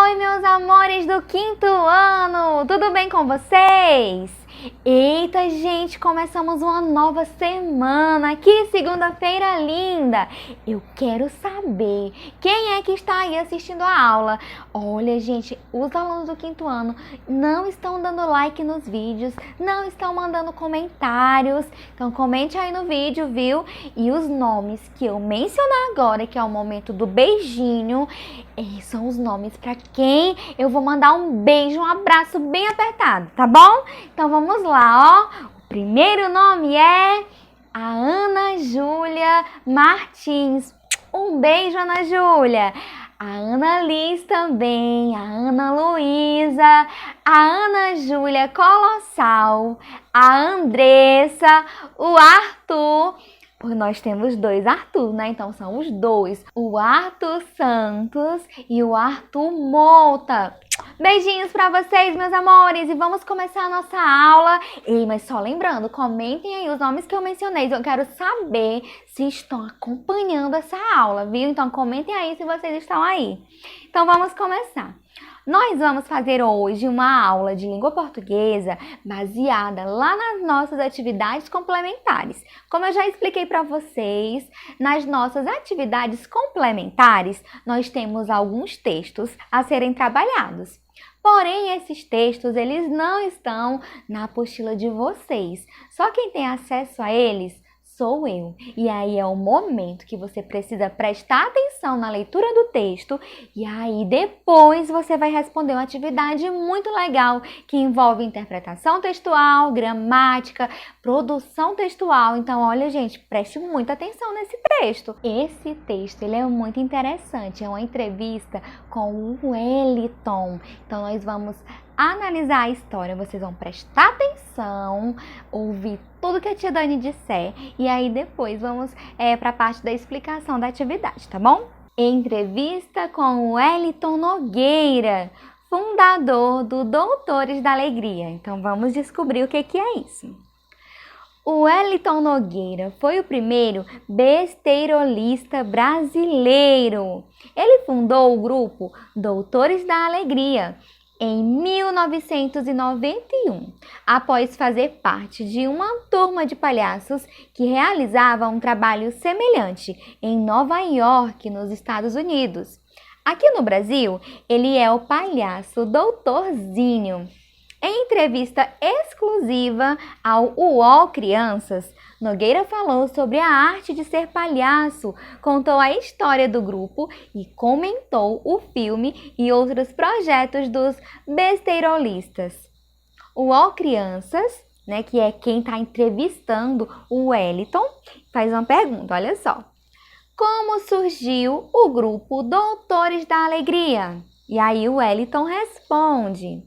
Oi, meus amores do quinto ano! Tudo bem com vocês? Eita, gente, começamos uma nova semana! Que segunda-feira linda! Eu quero saber quem é que está aí assistindo a aula. Olha, gente, os alunos do quinto ano não estão dando like nos vídeos, não estão mandando comentários. Então, comente aí no vídeo, viu? E os nomes que eu mencionar agora, que é o momento do beijinho, são os nomes para quem eu vou mandar um beijo, um abraço bem apertado, tá bom? Então vamos lá, ó. O primeiro nome é a Ana Júlia Martins. Um beijo, Ana Júlia. A Ana Liz também, a Ana Luísa, a Ana Júlia Colossal, a Andressa, o Arthur. Nós temos dois Arthur, né? Então são os dois, o Arthur Santos e o Arthur Mouta. Beijinhos pra vocês, meus amores, e vamos começar a nossa aula. Mas só lembrando, comentem aí os nomes que eu mencionei, eu quero saber se estão acompanhando essa aula, viu? Então comentem aí se vocês estão aí. Então vamos começar. Nós vamos fazer hoje uma aula de língua portuguesa baseada lá nas nossas atividades complementares. Como eu já expliquei para vocês, nas nossas atividades complementares, nós temos alguns textos a serem trabalhados. Porém, esses textos, eles não estão na apostila de vocês. Só quem tem acesso a eles sou eu. E aí é o momento que você precisa prestar atenção na leitura do texto e aí depois você vai responder uma atividade muito legal que envolve interpretação textual, gramática, produção textual. Então, olha, gente, preste muita atenção nesse texto. Esse texto, ele é muito interessante, é uma entrevista com o Wellington. Então, nós vamos analisar a história, vocês vão prestar atenção, ouvir tudo que a tia Dani disser e aí depois vamos para a parte da explicação da atividade, tá bom? Entrevista com o Wellington Nogueira, fundador do Doutores da Alegria. Então vamos descobrir o que é isso. O Wellington Nogueira foi o primeiro besteirolista brasileiro. Ele fundou o grupo Doutores da Alegria em 1991, após fazer parte de uma turma de palhaços que realizava um trabalho semelhante em Nova York, nos Estados Unidos. Aqui no Brasil, ele é o palhaço Doutorzinho. Em entrevista exclusiva ao UOL Crianças, Nogueira falou sobre a arte de ser palhaço, contou a história do grupo e comentou o filme e outros projetos dos besteirolistas. O UOL Crianças, né, que é quem está entrevistando o Wellington, faz uma pergunta, olha só. Como surgiu o grupo Doutores da Alegria? E aí o Wellington responde: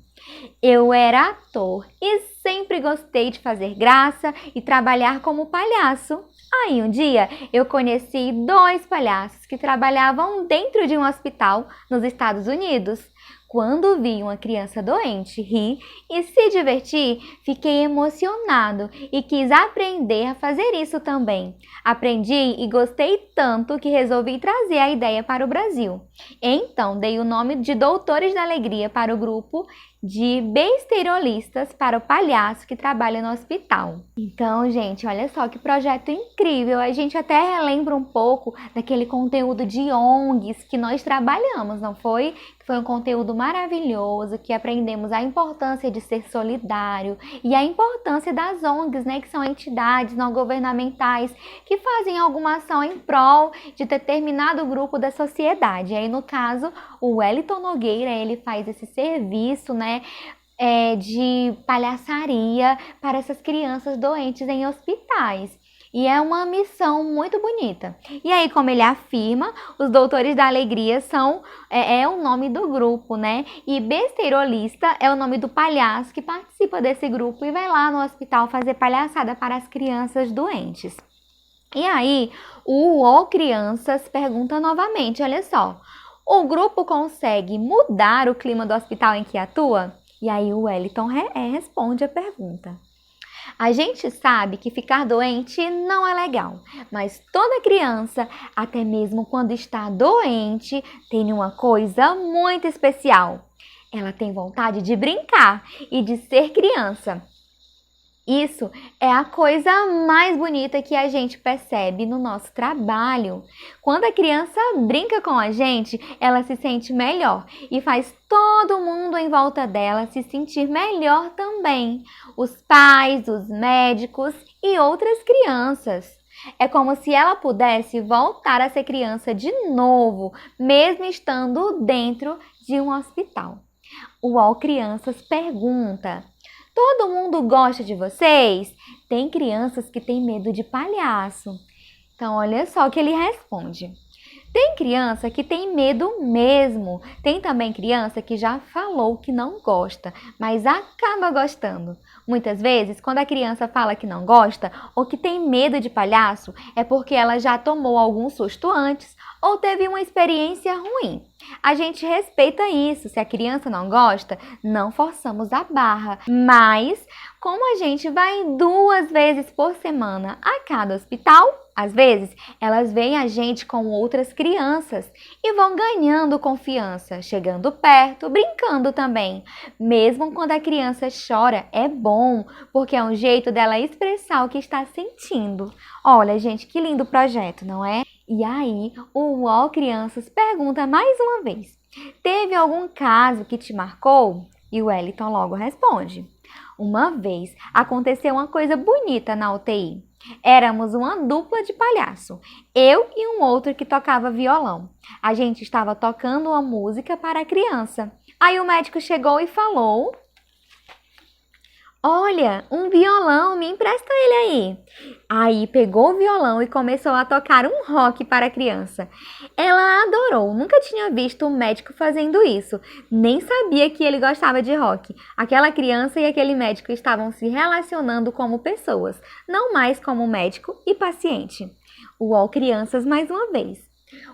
eu era ator e sempre gostei de fazer graça e trabalhar como palhaço. Aí um dia eu conheci dois palhaços que trabalhavam dentro de um hospital nos Estados Unidos. Quando vi uma criança doente rir e se divertir, fiquei emocionado e quis aprender a fazer isso também. Aprendi e gostei tanto que resolvi trazer a ideia para o Brasil. Então, dei o nome de Doutores da Alegria para o grupo de besteirolistas para o palhaço que trabalha no hospital. Então, gente, olha só que projeto incrível. A gente até relembra um pouco daquele conteúdo de ONGs que nós trabalhamos, não foi? Foi um conteúdo maravilhoso, que aprendemos a importância de ser solidário e a importância das ONGs, né, que são entidades não governamentais que fazem alguma ação em prol de determinado grupo da sociedade. E aí, no caso, o Wellington Nogueira, ele faz esse serviço, né, de palhaçaria para essas crianças doentes em hospitais. E é uma missão muito bonita. E aí, como ele afirma, os Doutores da Alegria são o nome do grupo, né? E besteirolista é o nome do palhaço que participa desse grupo e vai lá no hospital fazer palhaçada para as crianças doentes. E aí, o UOL Crianças pergunta novamente, olha só, o grupo consegue mudar o clima do hospital em que atua? E aí o Wellington responde a pergunta. A gente sabe que ficar doente não é legal, mas toda criança, até mesmo quando está doente, tem uma coisa muito especial. Ela tem vontade de brincar e de ser criança. Isso é a coisa mais bonita que a gente percebe no nosso trabalho. Quando a criança brinca com a gente, ela se sente melhor e faz todo mundo em volta dela se sentir melhor também. Os pais, os médicos e outras crianças. É como se ela pudesse voltar a ser criança de novo, mesmo estando dentro de um hospital. O UOL Crianças pergunta: todo mundo gosta de vocês? Tem crianças que têm medo de palhaço. Então, olha só o que ele responde. Tem criança que tem medo mesmo. Tem também criança que já falou que não gosta, mas acaba gostando. Muitas vezes, quando a criança fala que não gosta ou que tem medo de palhaço, é porque ela já tomou algum susto antes ou teve uma experiência ruim. A gente respeita isso. Se a criança não gosta, não forçamos a barra. Mas, como a gente vai 2 vezes por semana a cada hospital, às vezes elas veem a gente com outras crianças e vão ganhando confiança, chegando perto, brincando também. Mesmo quando a criança chora, é bom, porque é um jeito dela expressar o que está sentindo. Olha, gente, que lindo projeto, não é? E aí, o UOL Crianças pergunta mais uma vez: teve algum caso que te marcou? E o Wellington logo responde: uma vez aconteceu uma coisa bonita na UTI. Éramos uma dupla de palhaço, eu e um outro que tocava violão. A gente estava tocando uma música para a criança. Aí o médico chegou e falou: olha, um violão, me empresta ele aí. Aí pegou o violão e começou a tocar um rock para a criança. Ela adorou, nunca tinha visto um médico fazendo isso, nem sabia que ele gostava de rock. Aquela criança e aquele médico estavam se relacionando como pessoas, não mais como médico e paciente. O UOL Crianças mais uma vez: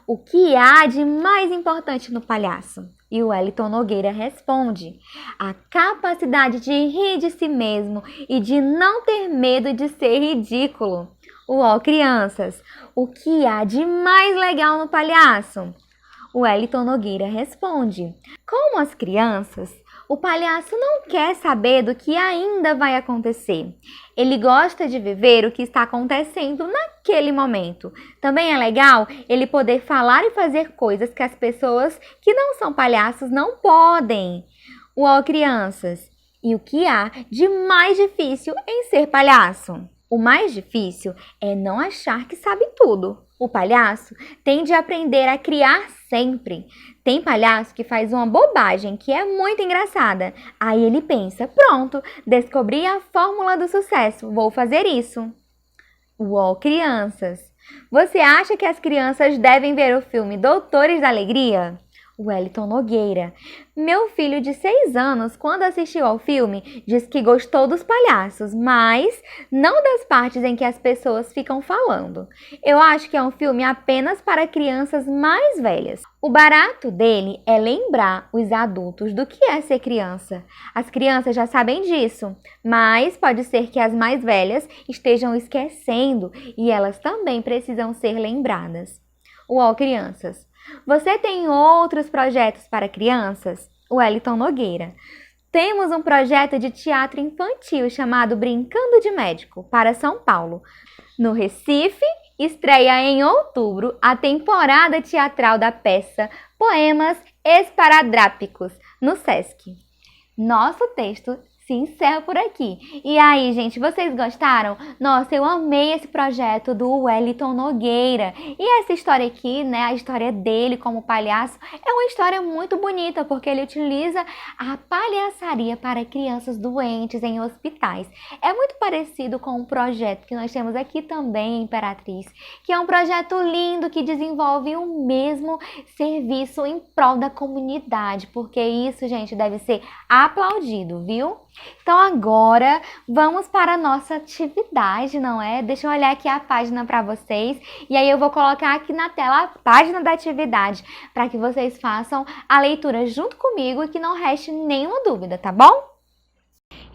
o que há de mais importante no palhaço? E o Wellington Nogueira responde: a capacidade de rir de si mesmo e de não ter medo de ser ridículo. UOL Crianças: o que há de mais legal no palhaço? O Wellington Nogueira responde: como as crianças, o palhaço não quer saber do que ainda vai acontecer. Ele gosta de viver o que está acontecendo naquele momento. Também é legal ele poder falar e fazer coisas que as pessoas que não são palhaços não podem. UOL Crianças: e o que há de mais difícil em ser palhaço? O mais difícil é não achar que sabe tudo. O palhaço tem de aprender a criar sempre. Tem palhaço que faz uma bobagem que é muito engraçada. Aí ele pensa: pronto, descobri a fórmula do sucesso, vou fazer isso. UOL Crianças: você acha que as crianças devem ver o filme Doutores da Alegria? Wellington Nogueira: meu filho de 6 anos, quando assistiu ao filme, disse que gostou dos palhaços, mas não das partes em que as pessoas ficam falando. Eu acho que é um filme apenas para crianças mais velhas. O barato dele é lembrar os adultos do que é ser criança. As crianças já sabem disso, mas pode ser que as mais velhas estejam esquecendo e elas também precisam ser lembradas. UOL Crianças: você tem outros projetos para crianças? Wellington Nogueira: temos um projeto de teatro infantil chamado Brincando de Médico para São Paulo. No Recife, estreia em outubro a temporada teatral da peça Poemas Esparadrápicos, no Sesc. Nosso texto se encerra por aqui. E aí, gente, vocês gostaram? Nossa, eu amei esse projeto do Wellington Nogueira. E essa história aqui, né, a história dele como palhaço, é uma história muito bonita, porque ele utiliza a palhaçaria para crianças doentes em hospitais. É muito parecido com um projeto que nós temos aqui também em Imperatriz, que é um projeto lindo que desenvolve o mesmo serviço em prol da comunidade, porque isso, gente, deve ser aplaudido, viu? Então agora vamos para a nossa atividade, não é? Deixa eu olhar aqui a página para vocês e aí eu vou colocar aqui na tela a página da atividade para que vocês façam a leitura junto comigo e que não reste nenhuma dúvida, tá bom?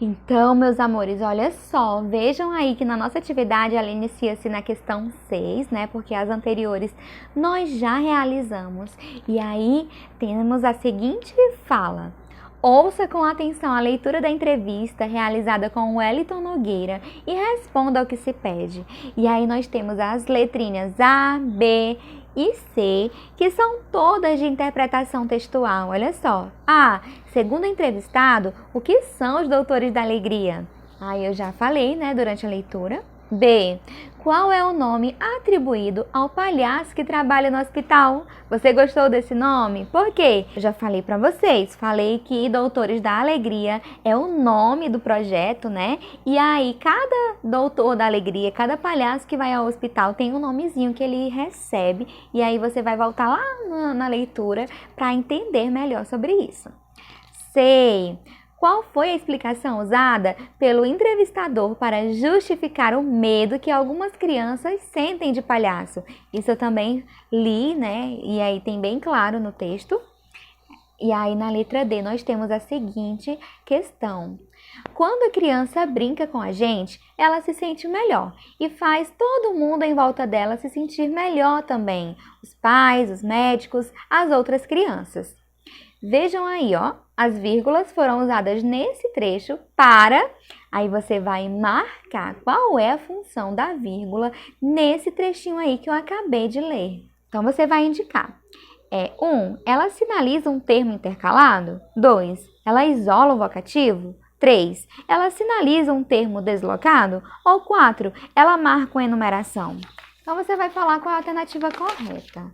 Então, meus amores, olha só, vejam aí que na nossa atividade ela inicia-se na questão 6, né? Porque as anteriores nós já realizamos. E aí temos a seguinte fala: ouça com atenção a leitura da entrevista realizada com o Wellington Nogueira e responda ao que se pede. E aí nós temos as letrinhas A, B e C, que são todas de interpretação textual. Olha só. A. Segundo o entrevistado, o que são os doutores da alegria? Aí eu já falei, né, durante a leitura. B. Qual é o nome atribuído ao palhaço que trabalha no hospital? Você gostou desse nome? Por quê? Eu já falei para vocês. Falei que Doutores da Alegria é o nome do projeto, né? E aí, cada doutor da alegria, cada palhaço que vai ao hospital tem um nomezinho que ele recebe. E aí você vai voltar lá na leitura para entender melhor sobre isso. C. Qual foi a explicação usada pelo entrevistador para justificar o medo que algumas crianças sentem de palhaço? Isso eu também li, né? E aí tem bem claro no texto. E aí na letra D nós temos a seguinte questão: quando a criança brinca com a gente, ela se sente melhor e faz todo mundo em volta dela se sentir melhor também. Os pais, os médicos, as outras crianças. Vejam aí, ó, as vírgulas foram usadas nesse trecho para... Aí você vai marcar qual é a função da vírgula nesse trechinho aí que eu acabei de ler. Então, você vai indicar. 1. Ela sinaliza um termo intercalado? 2. Ela isola o vocativo? 3. Ela sinaliza um termo deslocado? Ou 4. Ela marca uma enumeração? Então, você vai falar qual é a alternativa correta.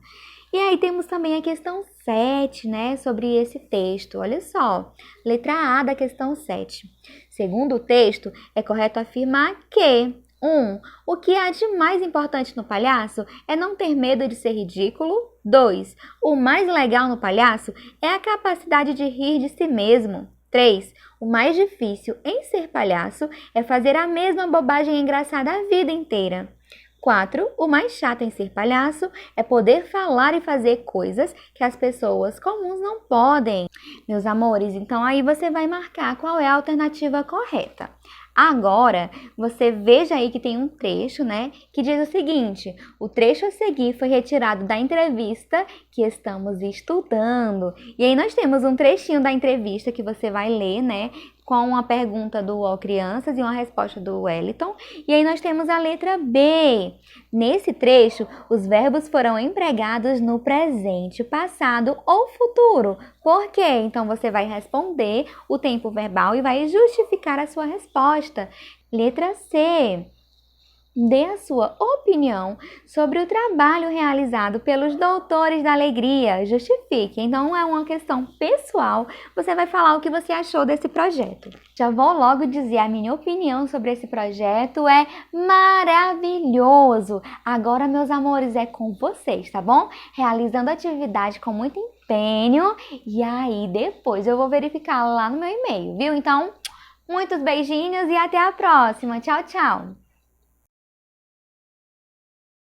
E aí temos também a questão 7, né, sobre esse texto. Olha só, letra A da questão 7. Segundo o texto, é correto afirmar que 1. O que há de mais importante no palhaço é não ter medo de ser ridículo. 2. O mais legal no palhaço é a capacidade de rir de si mesmo. 3. O mais difícil em ser palhaço é fazer a mesma bobagem engraçada a vida inteira. 4. O mais chato em ser palhaço é poder falar e fazer coisas que as pessoas comuns não podem. Meus amores, então aí você vai marcar qual é a alternativa correta. Agora, você veja aí que tem um trecho, né, que diz o seguinte: o trecho a seguir foi retirado da entrevista que estamos estudando. E aí nós temos um trechinho da entrevista que você vai ler, né, com uma pergunta do Ó Crianças e uma resposta do Wellington. E aí nós temos a letra B. Nesse trecho, os verbos foram empregados no presente, passado ou futuro. Por quê? Então você vai responder o tempo verbal e vai justificar a sua resposta. Letra C. Dê a sua opinião sobre o trabalho realizado pelos doutores da alegria. Justifique. Então, é uma questão pessoal. Você vai falar o que você achou desse projeto. Já vou logo dizer, a minha opinião sobre esse projeto é maravilhoso. Agora, meus amores, é com vocês, tá bom? Realizando a atividade com muito empenho. E aí, depois eu vou verificar lá no meu e-mail, viu? Então, muitos beijinhos e até a próxima. Tchau, tchau!